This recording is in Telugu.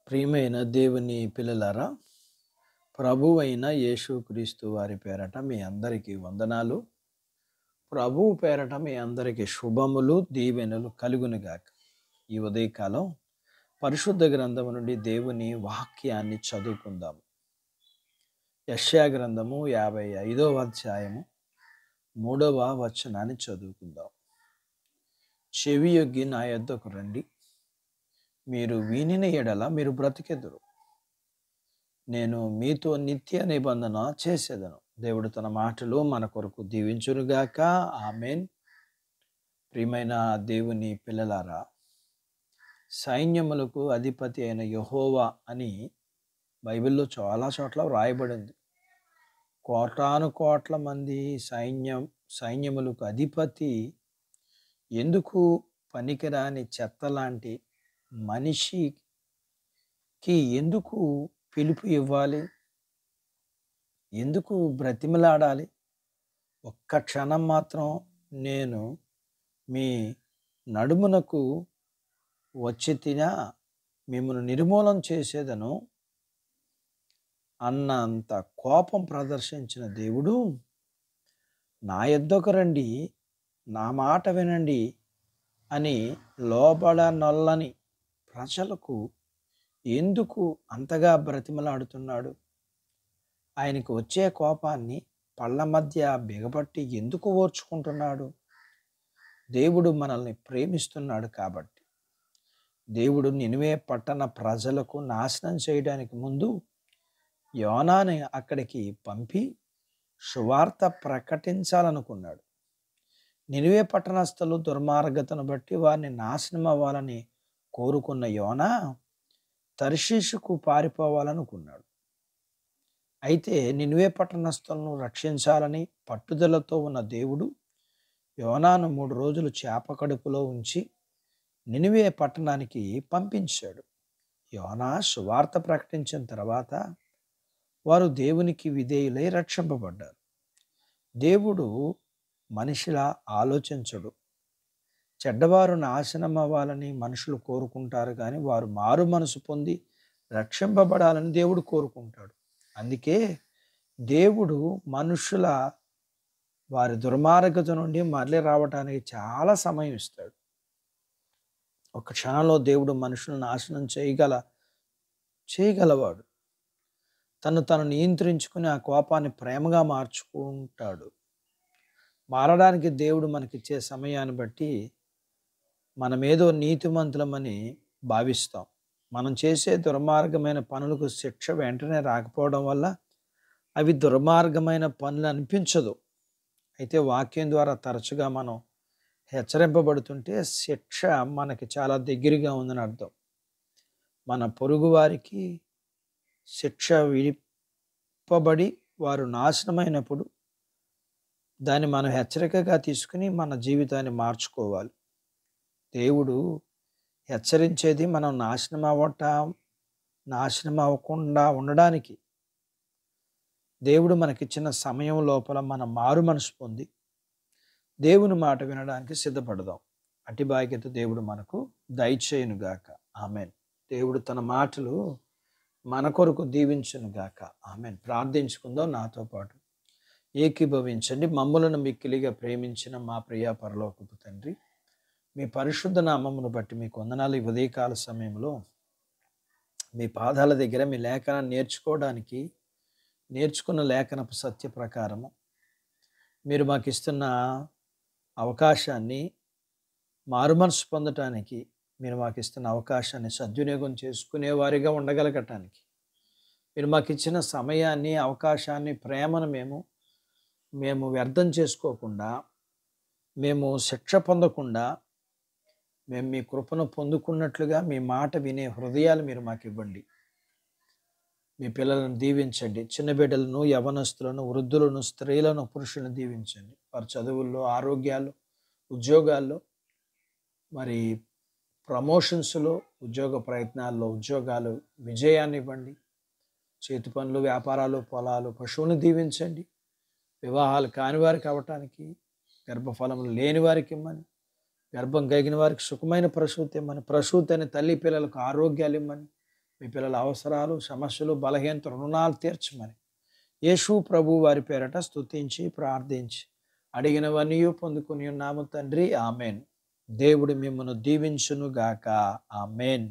ప్రియమైన దేవుని పిల్లలారా, ప్రభువైన యేసుక్రీస్తు వారి పేరట మీ అందరికీ వందనాలు. ప్రభువు పేరట మీ అందరికీ శుభములు, దీవెనలు కలుగునుగాక. ఈ ఉదయకాలం పరిశుద్ధ గ్రంథము నుండి దేవుని వాక్యాన్ని చదువుకుందాం. యెషయా గ్రంథము 55వ అధ్యాయము 3వ వచనాన్ని చదువుకుందాం. చెవియొగ్గి నా యొద్దకు రండి, మీరు వినిన ఎడల మీరు బ్రతికెదరు. నేను మీతో నిత్య నిబంధన చేసేదను. దేవుడు తన మాటలు మన కొరకు దీవించునుగాక. ఆమేన్. ప్రియమైన దేవుని పిల్లలారా, సైన్యములకు అధిపతి అయిన యెహోవా అని బైబిల్లో చాలా చోట్ల వ్రాయబడింది. కోటాను కోట్ల మంది సైన్యములకు అధిపతి ఎందుకు పనికిరాని చెత్తలాంటి మనిషికి ఎందుకు పిలుపు ఇవ్వాలి? ఎందుకు బ్రతిమలాడాలి? ఒక్క క్షణం మాత్రం నేను మీ నడుమునకు వచ్చి మిమ్మల్ని నిర్మూలన చేసేదను అన్నంత కోపం ప్రదర్శించిన దేవుడు, నా యొద్దకు రండి, నా మాట వినండి అని లోబడనొల్లని ప్రజలకు ఎందుకు అంతగా బ్రతిమలాడుతున్నాడు? ఆయనకు వచ్చే కోపాన్ని పళ్ళ మధ్య బిగబట్టి ఎందుకు ఓర్చుకుంటున్నాడు? దేవుడు మనల్ని ప్రేమిస్తున్నాడు కాబట్టి. దేవుడు నినివే పట్టణ ప్రజలకు నాశనం చేయడానికి ముందు యోనాని అక్కడికి పంపి సువార్త ప్రకటించాలనుకున్నాడు. నినివే పట్టణస్థులు దుర్మార్గతను బట్టి వారిని నాశనం అవ్వాలని కోరుకున్న యోనా తర్షీషుకు పారిపోవాలనుకున్నాడు. అయితే నినివే పట్టణస్థులను రక్షించాలని పట్టుదలతో ఉన్న దేవుడు యోనాను 3 రోజులు చేప కడుపులో ఉంచి నినివే పట్టణానికి పంపించాడు. యోనా సువార్త ప్రకటించిన తర్వాత వారు దేవునికి విధేయులై రక్షింపబడ్డారు. దేవుడు మనిషిలా ఆలోచించడు. చెడ్డవారు నాశనం అవ్వాలని మనుషులు కోరుకుంటారు, కానీ వారు మారు మనసు పొంది రక్షింపబడాలని దేవుడు కోరుకుంటాడు. అందుకే దేవుడు మనుషుల వారి దుర్మార్గత నుండి మరలి రావడానికి చాలా సమయం ఇస్తాడు. ఒక క్షణంలో దేవుడు మనుషులను నాశనం చేయగలవాడు. తను నియంత్రించుకుని ఆ కోపాన్ని ప్రేమగా మార్చుకుంటాడు. మారడానికి దేవుడు మనకిచ్చే సమయాన్ని బట్టి మనమేదో నీతిమంతులమని భావిస్తాం. మనం చేసే దుర్మార్గమైన పనులకు శిక్ష వెంటనే రాకపోవడం వల్ల అవి దుర్మార్గమైన పనులు అనిపించదు. అయితే వాక్యం ద్వారా తరచుగా మనం హెచ్చరింపబడుతుంటే శిక్ష మనకి చాలా దగ్గరగా ఉందని అర్థం. మన పొరుగు వారికి శిక్ష విడిపబడి వారు నాశనమైనప్పుడు దాన్ని మనం హెచ్చరికగా తీసుకుని మన జీవితాన్ని మార్చుకోవాలి. దేవుడు హెచ్చరించేది మనం నాశనం అవ్వకుండా ఉండడానికి. దేవుడు మనకిచ్చిన సమయం లోపల మనం మారు మనసు పొంది దేవుని మాట వినడానికి సిద్ధపడదాం. అట్టి భాగ్యత దేవుడు మనకు దయచేయునుగాక. ఆమెన్. దేవుడు తన మాటలు మన కొరకు దీవించునుగాక. ఆమెన్. ప్రార్థించుకుందాం. నాతో పాటు ఏకీభవించండి. మమ్ములను మిక్కిలిగా ప్రేమించిన మా ప్రియ పరలోకపు తండ్రి, మీ పరిశుద్ధ నామమును బట్టి మీకు వందనాలు. ఈ ఉదయకాల సమయంలో మీ పాదాల దగ్గర మీ లేఖనాన్ని నేర్చుకున్న లేఖనపు సత్య ప్రకారము మీరు మాకు ఇస్తున్న అవకాశాన్ని, మారుమనసు పొందటానికి మీరు మాకు ఇస్తున్న అవకాశాన్ని సద్వినియోగం చేసుకునేవారిగా ఉండగలగటానికి, మీరు మాకు ఇచ్చిన సమయాన్ని, అవకాశాన్ని, ప్రేమను మేము వ్యర్థం చేసుకోకుండా, మేము శిక్ష పొందకుండా, మేము మీ కృపను పొందుకున్నట్లుగా మీ మాట వినే హృదయాలు మీరు మాకు ఇవ్వండి. మీ పిల్లలను దీవించండి. చిన్న బిడ్డలను, యవనస్తులను, వృద్ధులను, స్త్రీలను, పురుషులను దీవించండి. వారి చదువుల్లో, ఆరోగ్యాలు, ఉద్యోగాల్లో, మరి ప్రమోషన్స్లో, ఉద్యోగ ప్రయత్నాల్లో ఉద్యోగాలు విజయాన్ని ఇవ్వండి. చేతి పనులు, వ్యాపారాలు, పొలాలు, పశువులను దీవించండి. వివాహాలు కాని వారికి అవ్వటానికి, గర్భఫలములు లేని వారికి ఇమ్మని, గర్భం కలిగిన వారికి సుఖమైన ప్రసూతి ఇమ్మని, ప్రసూతి అనే తల్లి పిల్లలకు ఆరోగ్యాలు ఇమ్మని, మీ పిల్లల అవసరాలు, సమస్యలు, బలహీనత, రుణాలు తీర్చమని యేసు ప్రభు వారి పేరట స్తుతించి ప్రార్థించి అడిగినవన్నీ పొందుకుని ఉన్నాము తండ్రి. ఆమెన్. దేవుడు మిమ్మల్ని దీవించును గాక. ఆమెన్.